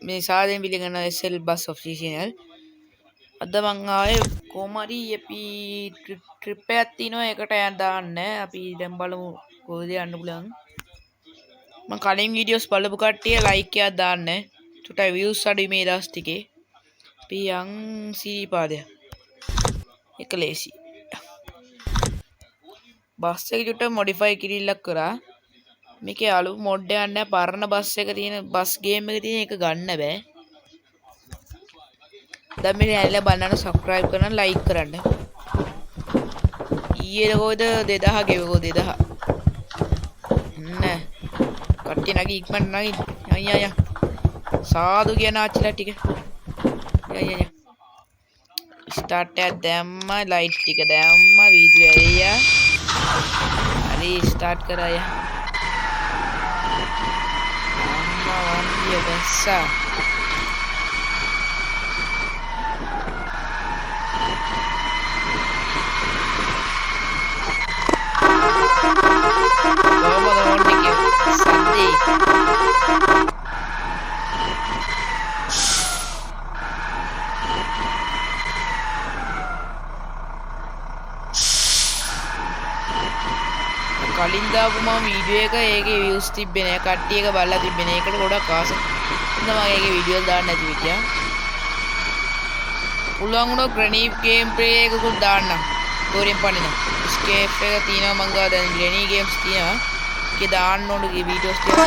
මේ සාදෙන් පිළිගන්න SL bus official. අද මං ආයේ කොහමරි අපි ට්‍රිප් එකක් තියෙනවා ඒකට යන්න දාන්න. අපි දැන් බලමු කොහෙද යන්න පුළුවන්. මං කලින් වීඩියෝස් බලපු කට්ටිය ලයික් එකක් දාන්න. චුට්ටයි views අඩුයි මේ දවස් ටිකේ. අපි යන් සීපාදයක්. එක ලේසි. බස් එක චුට්ට මොඩිෆයි කිරිල්ලක් කරා. මේකේ අලු මොඩ් එකක් නැහැ. පරණ බස් එක තියෙන බස් ගේම් එකේ තියෙන එක ගන්න බෑ. දැන් මේ channel බලන්න subscribe කරන්න like කරන්න. ඊයේ කොහෙද 2000 ගෙවකෝ 2000. නෑ. කට්ටිය නැගි ඉක්මනට නැගි. අයියා සාදු කියන ආච්චිලා ටික. අයියා ස්ටාර්ට් එක දැම්ම ලයිට් ටික දැම්ම වීඩියෝ ඇරියා. හරි ස්ටාර්ට් කරා යා. අම්මා වන්දිය බැස්සා. කලින් දාපු මම වීඩියෝ එක ඒකේ views තිබ්බේ නෑ කට්ටිය එක බලලා තිබ්බේ නෑ ඒකට ගොඩක් ආස හින්දා මම ඒකේ වීඩියෝ දාන්න නැති විදියා පුළුවන් වුණොත් ග්‍රැනී ගේම් ප්ලේ එකකුත් දාන්න දෝරෙන් පනින ස්කේප් එක තියෙනවා මං ගාව දැන් ග්‍රැනී ගේම්ස් තියෙනවා ඒක දාන්න ඕන ගේ වීඩියෝස් ටික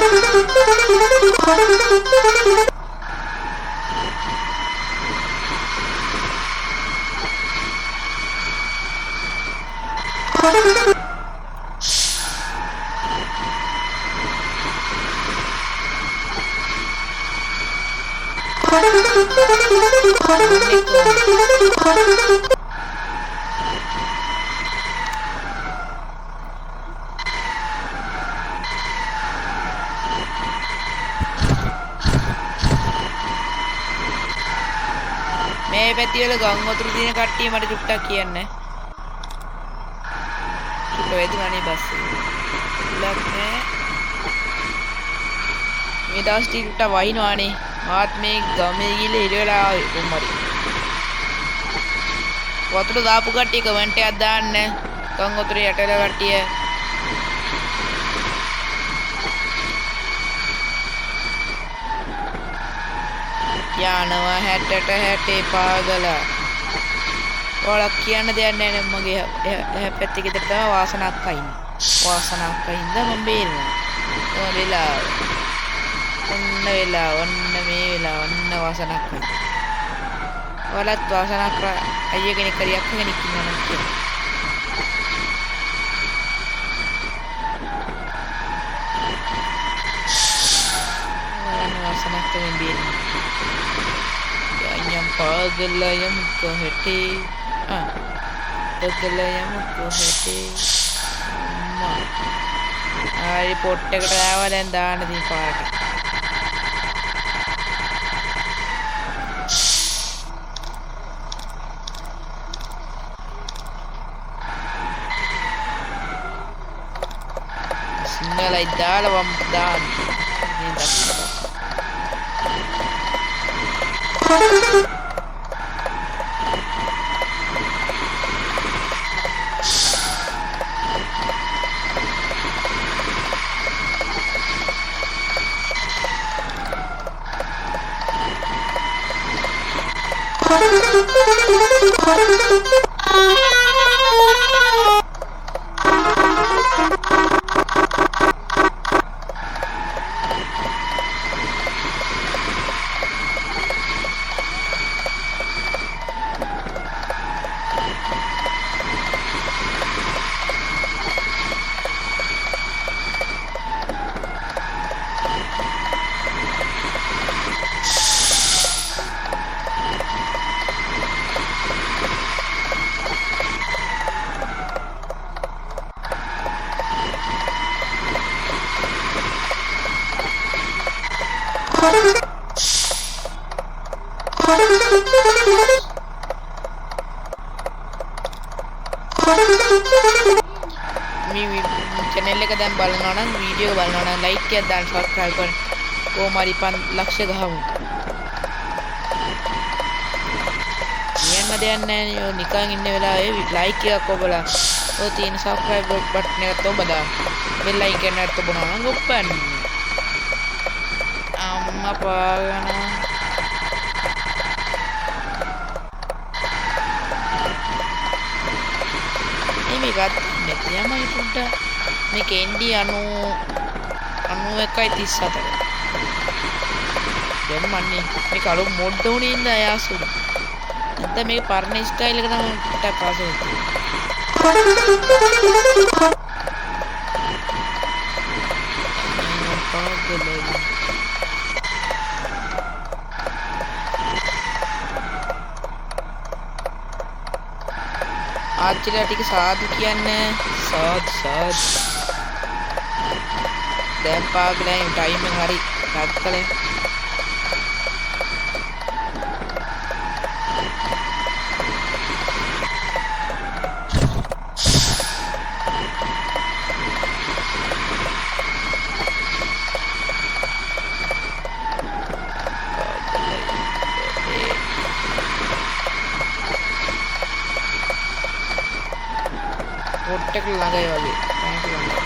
මේ පැති වල ගම් වතුර දින කට්ටිය මට චුට්ටක් කියන්න. චුට්ට වේදුනානේ බස් එක. ඉලක් නෑ. මේ දවස් ටිකට වහිනවානේ. මාත් මේ ගමේ ගිහලා ඉර වෙලා ආවේ කොම්මරි. වතුර දාපු කට්ටිය කමෙන්ට් එකක් දාන්න. ගම් වතුර යටල කට්ටිය. යනවා 60 පාගලා. ඔයාලා කියන්න දෙයක් නැහැ නේ මගේ පැත්තේ ගෙදර තමයි වාසනාවක් අයින්නේ. වාසනාවක් අයින්ද මම බේරෙනවා. ඔය වෙලාව. ඔන්න වෙලාව ඔන්න මේ වෙලාව ඔන්න වාසනාවක් අයින්. ඔයාලත් වාසනාවක් අයිය කෙනෙක් හරි අක්ක කෙනෙක් ඉන්නවා නම් කියන්න. ඔන්න වාසනාවක් තමයි බේරෙන්නේ. yang pagalayam kohete pagalayam kohete amma ari pot එකට ආවා දැන් දාන්න දී පාට සිංහලයි දාලා වම් දාන්න මේ දක්වා මේ channel එක දැන් බලනවා නම් වීඩියෝ එක බලනවා නම් like එකක් දාන්න subscribe කරන්න කොහොම හරි 5 ලක්ෂ ගහමු කියන්න දෙයක් නැහැ නේ. නිකන් ඉන්න වෙලාවේ ලයික් එකක් ඔබලා ඔය තියෙන subscribe button එකත් ඔබ දාන්න. bell icon එකත් ඔබ නං ඔප්පන්න. අම්මා පාගන මේක ගන්න තියමයි පොඩ්ඩක්. මේක ND 91.37. දැන් මන්නේ මේක අලුත් මොඩ් උනේ ඉඳ යාසුද. නැත්නම් මේක පරණ ස්ටයිල් එක තමයි ටක් පාසෙ. ආච්චිලා ටික සාදු කියන්නේ සාද් දැන් පාගලයි ටයිම් එක හරි නැත්කලේ පොට්ටක ළඟයි වගේ ටැංක් ළඟයි.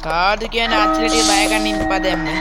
සාදු කියන ආච්චිලට බය ගන්න ඉන්න පදයන් නේ.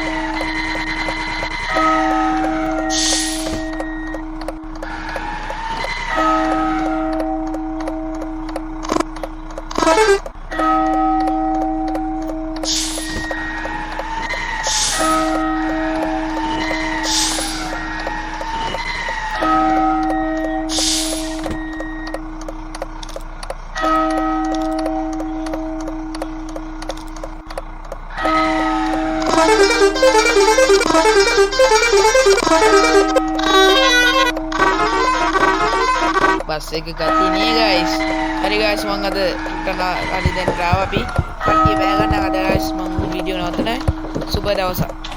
බස් එක ගතිය නේ guys. හරි guys මම අද හරි දැන් ආවා අපි කට්ටිය බෑ ගන්න අද guys මම වීඩියෝ නවත්තනවා. සුබ දවසක්.